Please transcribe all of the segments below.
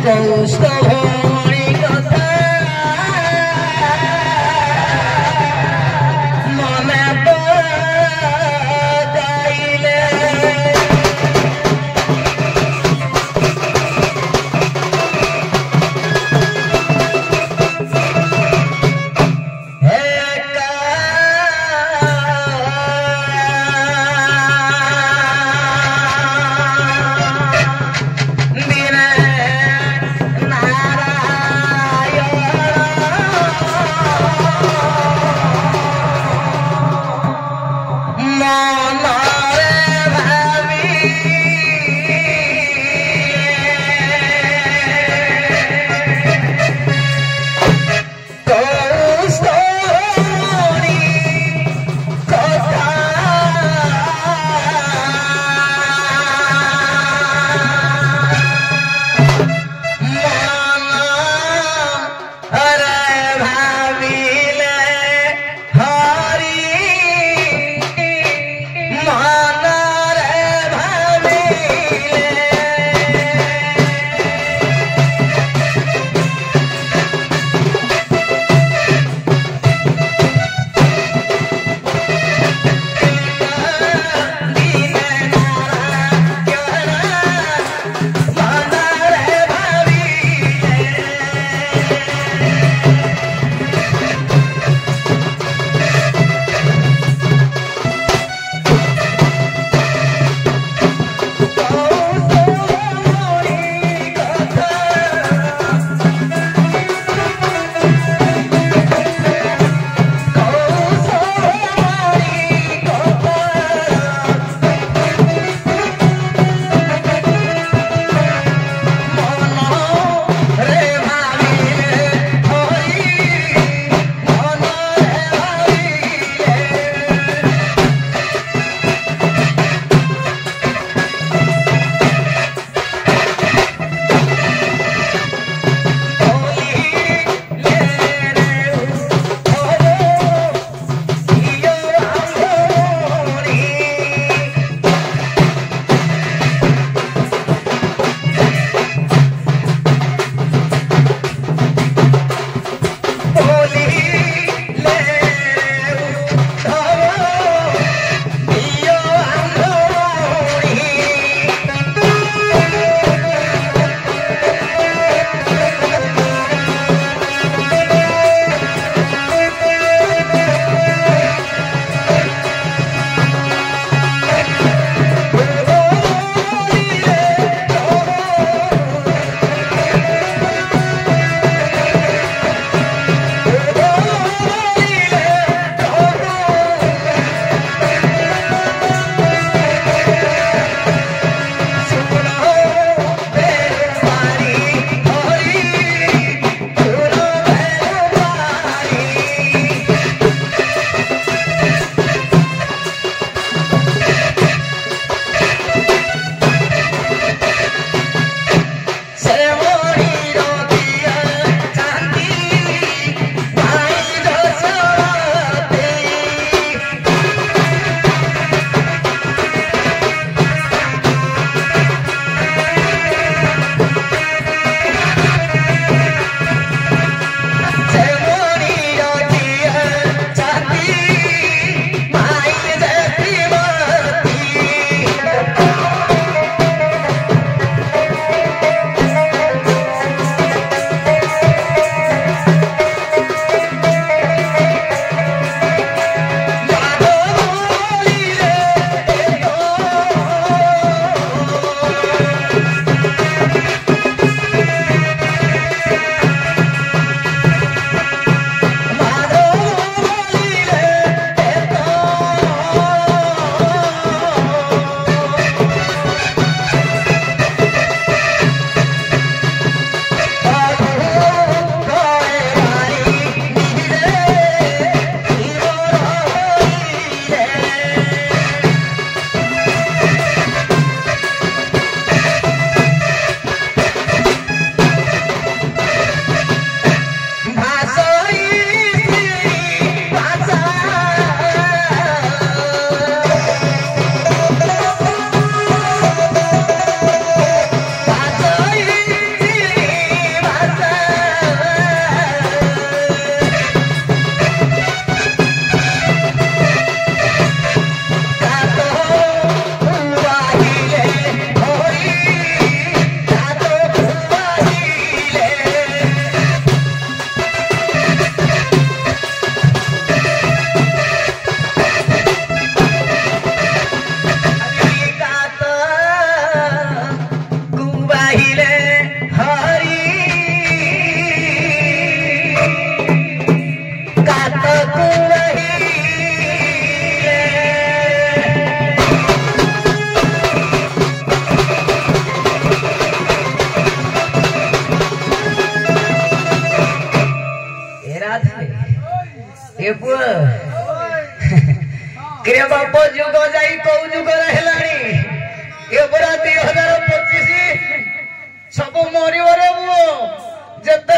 কৌস্তভমণি কথা মনে পড়াইলে Nara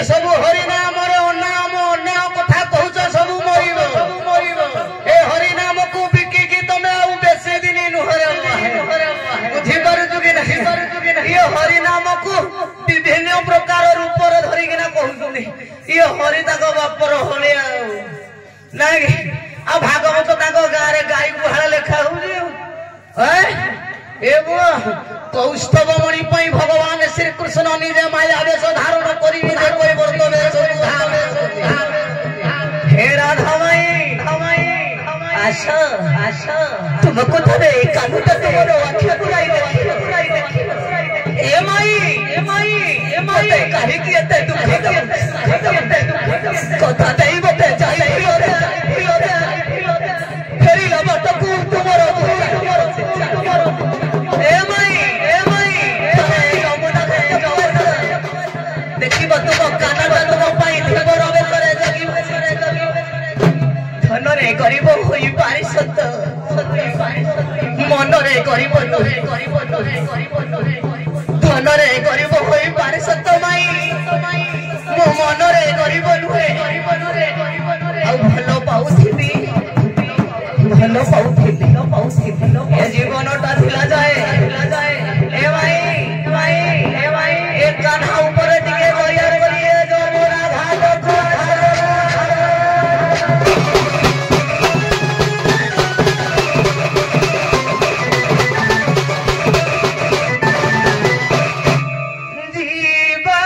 सब हरिनाम नाम अन्य कथा कहूच सब मर ए हरिनाम को बिकिकी तुम बेसी दिन नुहर बुझीपारु कि नहीं ये हरिनाम को विभिन्न प्रकार रूप धरिकिना कहते ये हरि बापर हले नाई आ भागवत गाँव गाई गुहाल लेखा कौस्तव मणि भगवान श्री कृष्ण निजे माया वेश धारण करी निजे परिवर्तन हे राधा माई आस तुमको थरे कानुटा तुमर आखि पुराई ए माई काहे कि एते दुख कथा देई बते जाई फेरी लबटकू तुमर देखिब तुम कानटा तुम धनरे गरीब होई पारि सत मनरे गरीब धनरे गरीब होई पारि सत माई मो मनरे गरीब नुहे भल पाउथिबी ए जीवनटा धिला जाए ए भाई ए कान्हा ऊपर टिके गरियार करिए जो मोरा घाट जीवा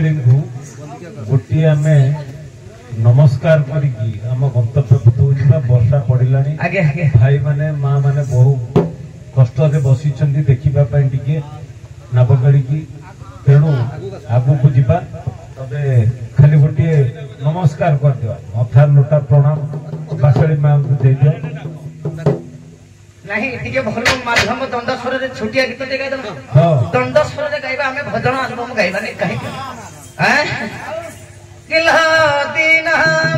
बासेड़ी को गोटे आम नमस्कार करिकी आम गंतव्य वर्षा पड़िला भाई माने माँ माने बहु कष्ट बसी देखा टे नवगाड़ी की तेणु आगु को जीवा तबे खाली गोटे नमस्कार कर दियो अथा लोटा प्रणाम बासेड़ी माँ को दे दियो नहीं टिके भल माध्यम दंड स्वर रे छोटिया गीत दे गाय दंड स्वर रे गाइबा हमें भजन एल्बम गाइबा नहीं कहि हैं किला दिन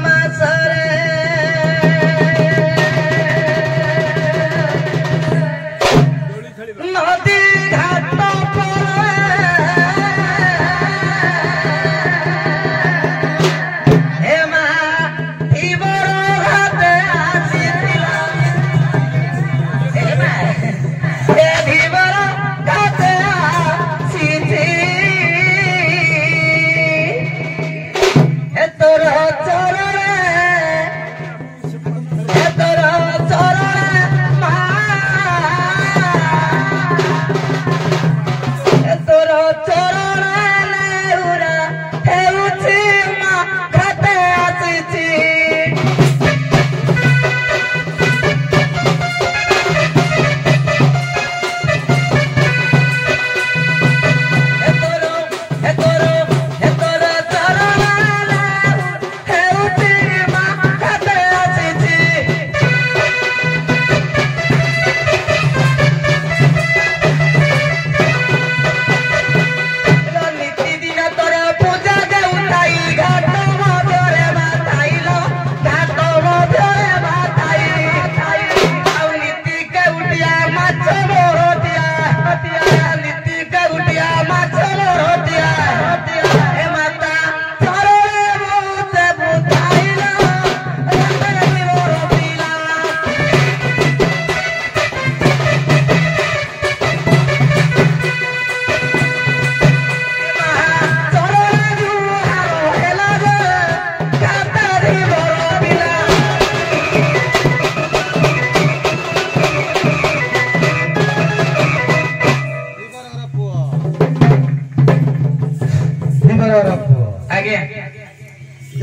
मासरे नदी घाट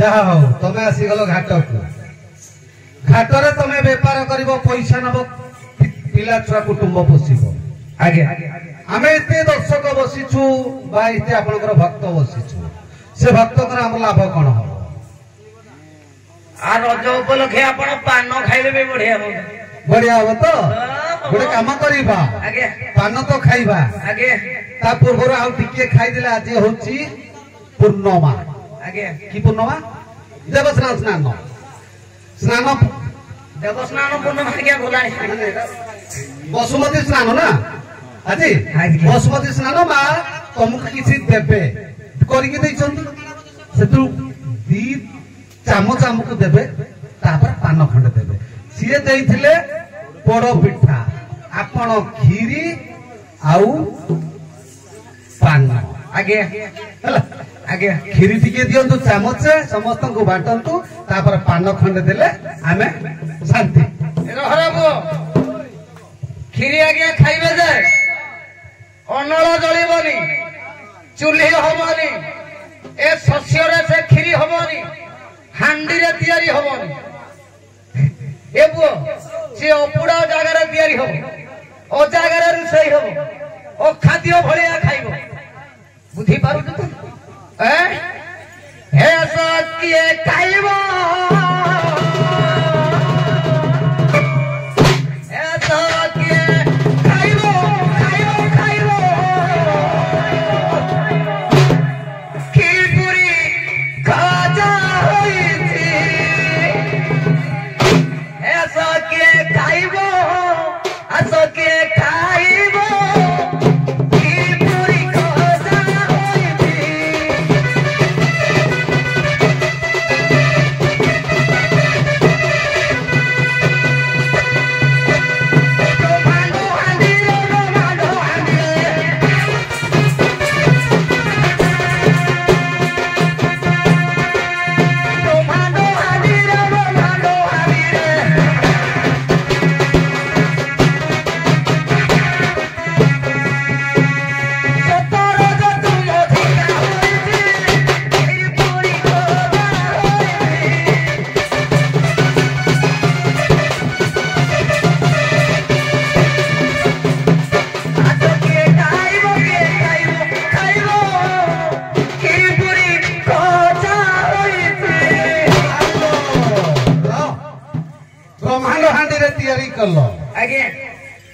जहा हो तमे आसीगल घाट को घाटरे तमे व्यापार करिवो पैसा नबो पिला छुआ कुटुंब पोषिबो आगे आमे एते दर्शक बसिछु बा एते आपनकर भक्त बसिछु से भक्तकर हम लाभ कोन हो आ रज उपलक्षे आपण पान खाइले बे बढ़िया हो तो गोटे काम करिबा आगे पान तो खाइबा आगे ता पूर्व आउ टिके खाइ दिले आज होची पूर्णमा आगे की पूर्णमा देवस्नान स्नान स्नान देवस्नान पूर्णमा क्या बोलानी बसुमती स्नान ना আজি बसुमती स्नान मा तुमको किसी देबे करिके दैछंती सेतु दी चामच हमको देबे तापर पान खंड देबे सिए दैथिले पोड़ो पिठा आपण खीरी आउ पान आगे हला आगे खीरी टिके दियंतु चामच समस्त को बाटंतु तापर पान खंड देले आमे शांति हराबो खीरी आगे खाइबे जे अनल जलिबनी चुल्ही हबनी ए शस्य रे से खीरी हबनी हांडी रे तयारी हबनी ए बुओ से अपुड़ा जगह रे तयारी हो ओ जगह रे रुसई हो ओ खाद्य भलिया खाइबो बुद्धि पारु तो हे सकिए खाइबो हे सकिए खाइबो खाइबो खाइबो खीर पूरी खाजा होई थी हे सकिए खाइबो आ सकिए खाइबो खीर पूरी खाजा होई थी रोमांडो हांडी रे रोमांडो हांडी रे रोमांडो हांडी रे रोमांडो हांडी रे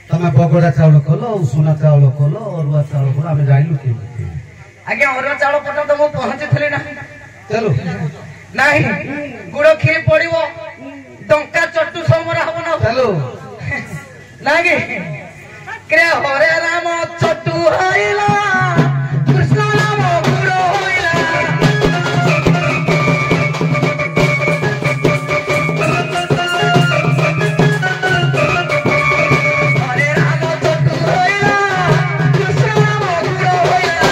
ତମେ ବଗଡା ଚାଉଳ କଲ ଉଷୁନା ଚାଉଳ କଲ ଅରୁଆ ଚାଉଳ କଲ ଆମେ ଜାଣିଲୁ କେମିତି ଆଜ୍ଞା ଅରୁଆ ଚାଉଳ ପର୍ଯ୍ୟନ୍ତ ମୁଁ ପହଞ୍ଚିଥିଲି ନା ଚାଲୁ ନାହିଁ ଗୁଡ କ୍ଷୀରି ପଡିବ ଟଙ୍କା ଚଟୁ ସମରା ହବ ନା ଚାଲୁ ନାକି ହରେ ରାମ ଚଟୁ ହଇଲା କୃଷ୍ଣ ରାମ ଗୁଡ ହଇଲା ହରେ ରାମ ଚଟୁ ହଇଲା କୃଷ୍ଣ ରାମ ଗୁଡ ହଇଲା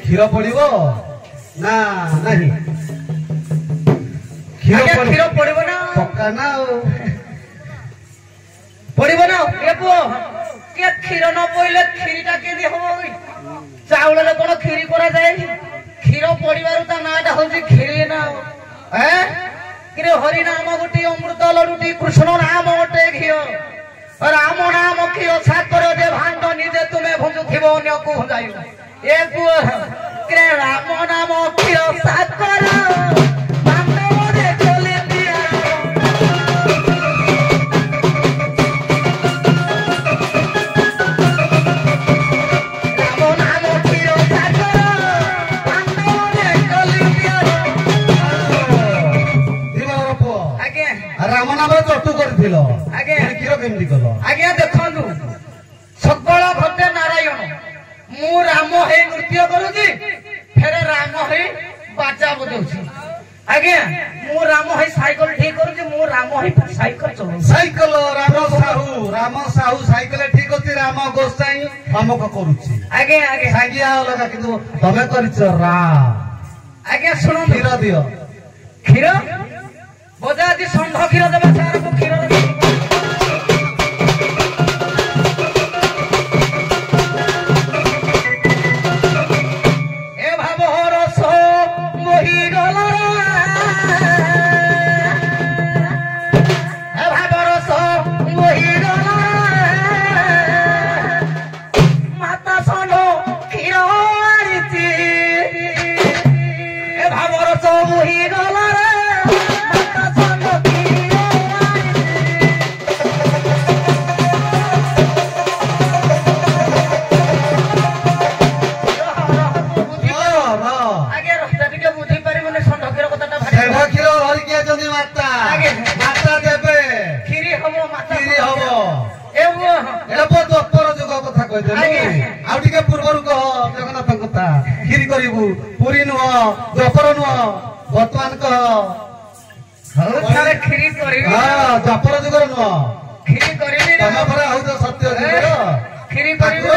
କ୍ଷୀର ପଡିବ ନା ନାହିଁ କ୍ଷୀର ପଡିବ ନା ପକ୍କା ନା ଆଉ ପଡିବ ନା ଏ ପୁଅ କିଏ କ୍ଷୀର ନ ପଇଲେ କ୍ଷୀରିଟା କେମିତି ହବ ଚାଉଳରେ କଣ କ୍ଷୀରି କରାଯାଏ କ୍ଷୀର ପଡିବାରୁ ତା ନାଁଟା ହଉଛି କ୍ଷୀରି ନା କିରେ ହରି ନାମ ଗୋଟିଏ ଅମୃତ ଲଡୁଟି କୃଷ୍ଣ ନାମ ଗୋଟେ ଘିଅ ରାମ ନାମ ଘିଅ ସାକର ଯେ ଭାଣ୍ଡ ନିଜେ ତୁମେ ଭୁଜୁଥିବ ଅନ୍ୟକୁ ଭୁଜାଇବ ଏ ପୁଅ କିରେ ରାମ ନାମ ଘିଅ ସାକର ଭାଣ୍ଡରେ ଚଲେ ଦିଆ ରାମ ନାମରେ ଚଟୁ କରିଥିଲ ଆଜ୍ଞା କ୍ଷୀର କେମିତି କଲ ଆଜ୍ଞା ଦେଖନ୍ତୁ ସକଳ ଘଟେ ନାରାୟଣ ମୁଁ ରାମ ହେଇ ନୃତ୍ୟ କରୁଛି ଫେରେ ରାମ ହେଇ ବାଜା ବଜାଉଛି ଆଜ୍ଞା ମୁଁ ରାମ ହେଇ ସାଇକେଲ ଠିକ କରୁଛି ମୁଁ ରାମ ହେଇ ସାଇକେଲ ଚଲାଉଛି ସାଇକେଲ ରାମ ସାହୁ ସାଇକେଲ ଠିକ ଅଛି ରାମ ଗୋସାଇଁ ଅମକ କରୁଛି ଆଜ୍ଞା ଆଜ୍ଞା ସାଙ୍ଗିଆ ଅଲଗା କିନ୍ତୁ ତମେ କରିଛ ରା ଆଜ୍ଞା ଶୁଣନ୍ତୁ କ୍ଷୀର ଦିଅ କ୍ଷୀର ବୋଧେ ଆଜି ଷଣ୍ଢ କ୍ଷୀର ଦେବା ସାରକୁ କ୍ଷୀର ଦେବା ଏ ଭାବ ରସ ମୋହିଗଲା ଏ ଭାବ ରସ ମୋହିଗଲା ମାତା ଷଣ୍ଢ କ୍ଷୀର ଆଣିଛି ଏ ଭାବ ରସ ମୋହିଗଲା ଆଉ ଟିକେ ପୂର୍ବରୁ କହ ଜଗନ୍ନାଥ କଥା କ୍ଷୀରି କରିବୁ ପୁରୀ ନୁହଁ ଦ୍ୱାପର ନୁହଁ ବର୍ତ୍ତମାନ କହ କ୍ଷୀରି କରିବି ଦ୍ୱାପର ଯୁଗର ନୁହଁ କ୍ଷୀରି କରିବି ତମ ପରେ ହଉଛ ସତ୍ୟ ଯୁଗର କ୍ଷୀରି କରିବି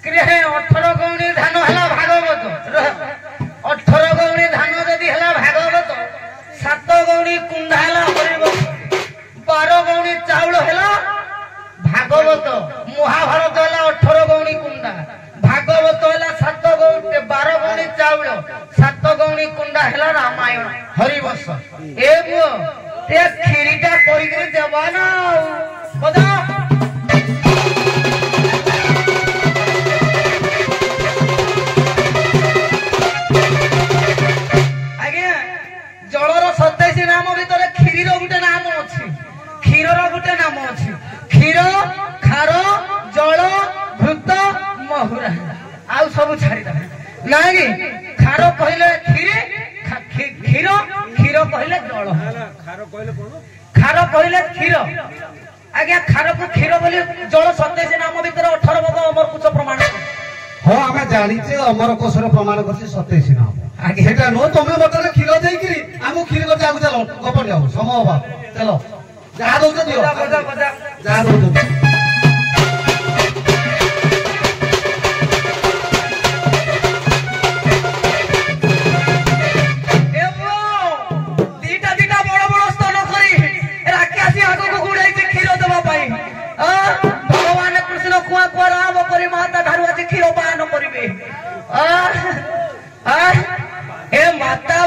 18 ଗଉଣୀ ଧାନ ହେଲା ଭାଗବତ 18 ଗଉଣୀ ଧାନ ଯଦି ହେଲା ଭାଗବତ 7 ଗଉଣୀ କୁଣ୍ଡା ହେଲା ହରିବଂଶ 12 ଗଉଣୀ ଚାଉଳ ହେଲା ଭାଗବତ ମହାଭାରତ ହେଲା 18 ଗଉଣୀ କୁଣ୍ଡା ଭାଗବତ ହେଲା 7 ଗଉଣୀ 12 ଗଉଣୀ ଚାଉଳ 7 ଗଉଣୀ କୁଣ୍ଡା ହେଲା ରାମାୟଣ ହରିବଂଶ ଏ ପୁଅ ଏ କ୍ଷୀରିଟା କରିକିରି ଦେବା ନା ବୋଧା ଆଜ୍ଞା ଜଳର 27 ନାମ ଭିତରେ କ୍ଷୀରିର ଗୋଟେ ନାମ ଅଛି କ୍ଷୀରର ଗୋଟେ ନାମ ଅଛି କ୍ଷୀର ଖାର ଜଳ ଘୃତ ମହୁରା ଆଉ ସବୁ ଛାଡ଼ିଦେବେ ନାଇଁ ଖାର କହିଲେ କ୍ଷୀରି କ୍ଷୀର କ୍ଷୀର କହିଲେ ଜଳ ଖାର କହିଲେ କ୍ଷୀର ଆଜ୍ଞା ଖାରକୁ କ୍ଷୀର ବୋଲି ଜଳ 27 ନାମ ଭିତରେ 18 ପଦ ଅମରକୋଷ ପ୍ରମାଣ ହଁ ଆମେ ଜାଣିଛେ ଅମରକୋଷରେ ପ୍ରମାଣ କରିଛି 27 ନାମ ସେଟା ନୁହଁ ତମେ ମତେ କ୍ଷୀର ଦେଇକିରି ଆମକୁ କ୍ଷୀରି କରିଛି ଆଗକୁ ଚାଲ ଗପଟ ଯାଉ ସମୟ ଅଭାବ ଚାଲ ଯାହା ଦଉଛ ଦିଅ ଯାହା ଦଉଛନ୍ତି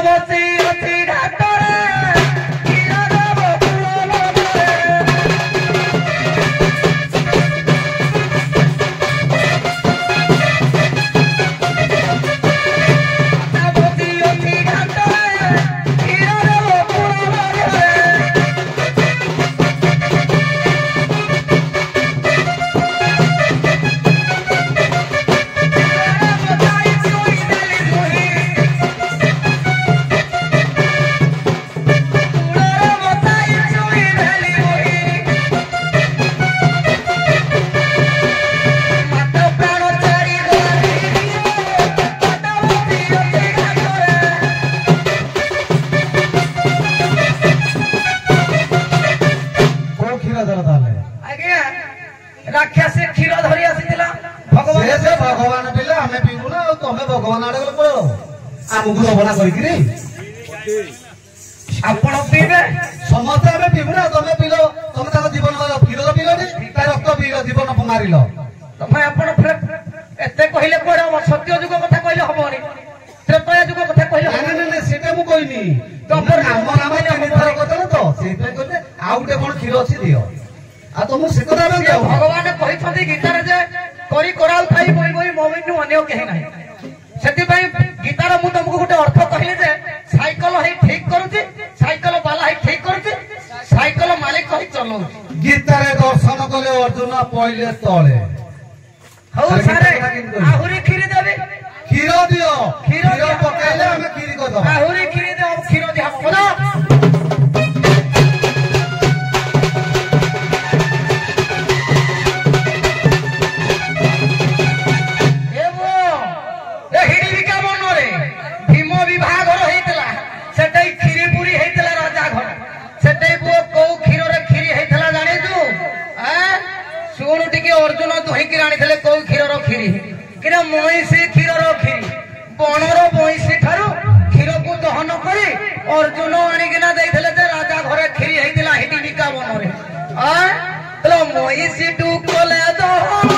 ବସି ଅଛି ଘାଟରେ କ୍ଷୀର ଦେବ राक्षसी क्षीर धरी आसीला भगवान से भगवान पिले हमें पीबू ना तमे भगवान आड़े गले पळो आमुगु रबना करिकरी आपण पीबे समस्त हमें पीबू ना तमे पिलो तमे ताको जीवन क्षीर पिलो नी ता रक्त पिलो जीवन मारिलो तमे आपण एते कहिले कोड सत्य जुग कथा कहिले हबोनी त्रेतया जुग कथा कहिले नहीं नहीं सेटे मु कहिनी तमर नाम नाम निथर कथले तो सेटे कहले आउटे कोन क्षीर अछि दियो आ तुम से कथा भगवान कहिथि गीतार जे करी कराल थाई बोई बोई मोमिनु अन्य केहि नाही सेति भाई गीतार मु तुमको गोटे अर्थ कहिले जे साइकिल हे ठीक करूची साइकिल वाला हे ठीक करूची साइकिल मालिक कहि चलो गीतारे दर्शन कले अर्जुन पहिले तळे हौ सारे आहुरी खीरी देबे क्षीर दियो क्षीर पकाइले हमें खीरी को दो आहुरी खीरी दे क्षीर दिया पदा अर्जुन दुहिकी आनी कौ क्षीर खीरी कि मईसी क्षीर खीरी बनर मईसी ठारू क्षीर को दहन कर अर्जुन आणिकिना राजा घरे खीरी होता हिडिका बनरे मईसी टू कले दहन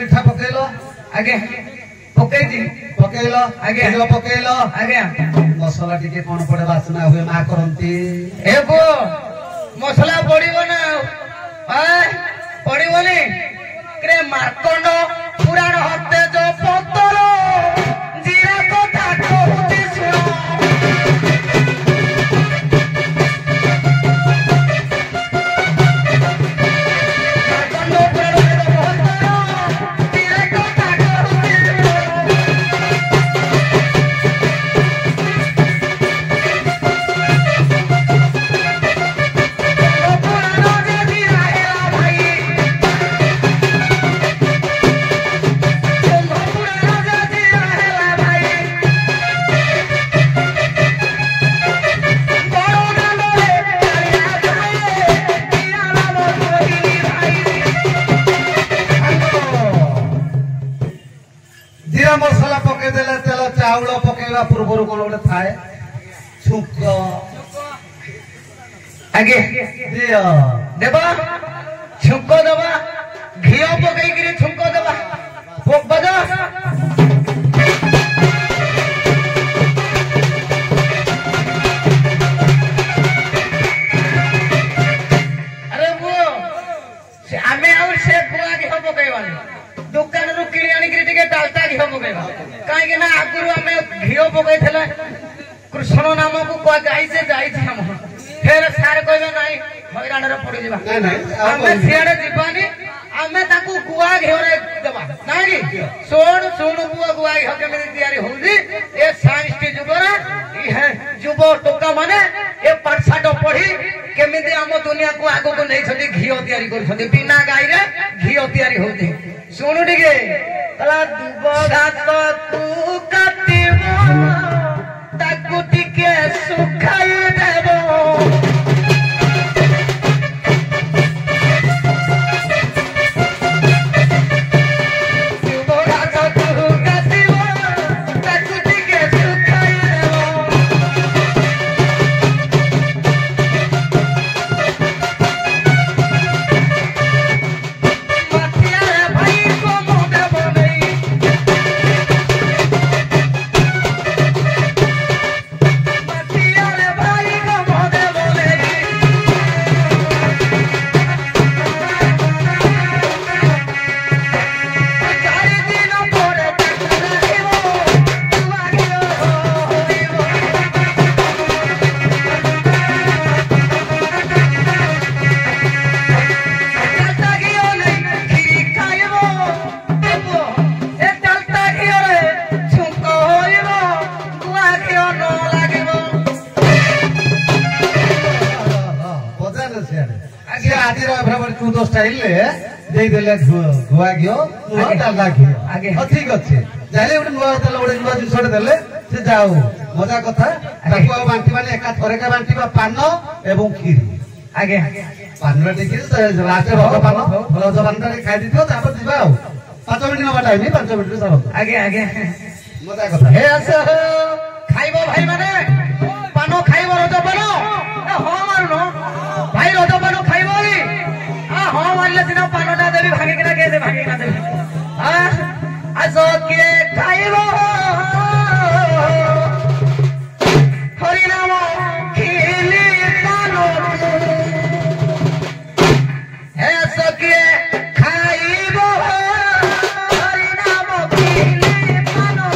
मीठा पकेलो आगे पकेलो आगे पकेलो आगे मसला टिके कोन पड़े वासना हुए मा करंती एबो मसला पड़िबो ना पड़िबोनी क्रे मार्कंड पुराण हत्ते जो पतरो जीरा कथा कहूती सुनो मसला पके देले तेल चाउल पकेवा पूर्व कोन गोटे थाए छुक आगे दियो देबा छुक देबा घियो पकई करी छुक देबा पोक बजा अरे वो से आमे और से बुआ घियो पकईवानी दुकान रु किणी आनी टिके डालटा घियो पकेबा काहे ना आगुरु आमे घियो पकईथले कृष्ण नाम को गाई से जाई हम फिर सार कहबे नाही हैरान रे पड़ी जिबा नहीं नहीं आमे सियाडे जीवानी आमे ताकू गुआ घेरे देबा नाही सोण सोण गुआ घे केमे तयारी होउजी ए साइंस जुगरा ये युव टोका माने ए पाठशाठ पढ़ी केमिति आम दुनिया को आगो को नहीं छथि घियो तयारी कर बिना गाई रे घियो तयारी होती सुनु टिके कला दुब घास तू काटिबो ताकू टिके सुखाई देबो गुआ घिओ डालडा घिओ ठीक अच्छे जाले नुआ तेल गोटे नुआ जिनस देले से जाऊ मजा कथा बांटी माने एका थरेका बांटीबा पान एवं खीर आगे पान टिके लास्ट भगवान रजपान खाई दियो तापर दिबा आ 5 मिनिट नबा टाइम 5 मिनिट सरत आगे आगे मजा कथा हे आस खाइबो भाई माने पानो खाइबो रजपान हो मारनो भाई रजपान खाइबो हाँ मारले सिना पानटा देवी भागे किना के दे भागे किना देवी आसो के खाइबो हरि नाम खिली पानो हे आसो के खाइबो हरि नाम खिली पानो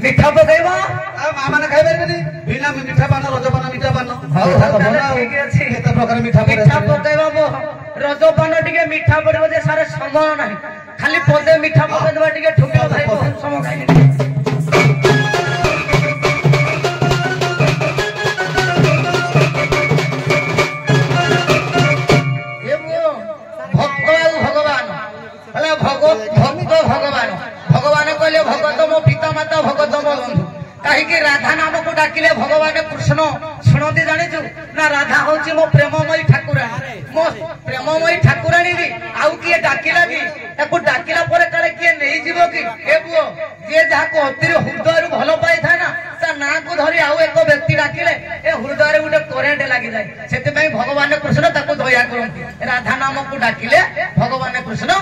मिठा पकईबा माँ मैंने खाई पारे बिना मिठा पान रजपान मिठा पान केते प्रकार मिठा पकईबा रजपान टिके मिठा पड़ो जे सारे समय ना खाली पदे मिठा पकईबा टिके ठुकियो भाई बहुत समय खाई कहीं राधा नाम को डाकिले भगवान कृष्ण शुणती जाचु ना राधा हूँ मो प्रेममयी ठाकुराणी मो प्रेममयी ठाकुराणी भी आउ किए डाकिला कि डाकिला काले किए नहीं जीव कि ए पुओ जी जहाँ अति हृदय भल पाई था ना नाँ को धरी आउ एक व्यक्ति डाकिले ए हृदय गोटे करेन्ट लगी जाए से भगवान कृष्ण दया करती राधा नाम को डाकिले भगवान कृष्ण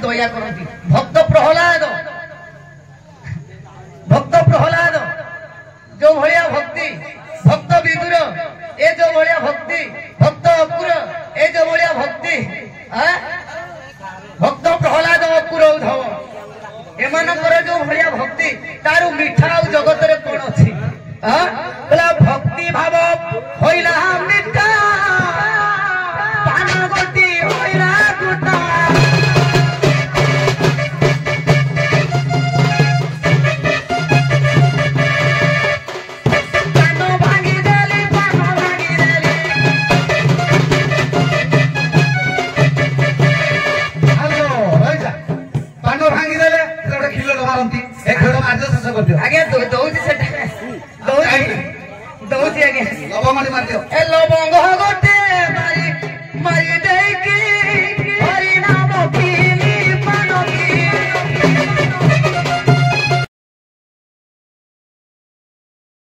दया करती भक्त प्रहलाद जो भलिया भक्ति भक्त विदुर ए जो भलिया भक्ति भक्त अपुर ए जो भलिया भक्ति भक्त प्रहलाद अपुर उद्धव एमानकर जो भलिया भक्ति तारु मिठा आ जगत रे कोन अछि बोला भक्ति भाव होइला मिठा पान गोटी होइला गुटा आगे दौजी से दौजी आगे लवंग मार दियो ए लवंग गोटे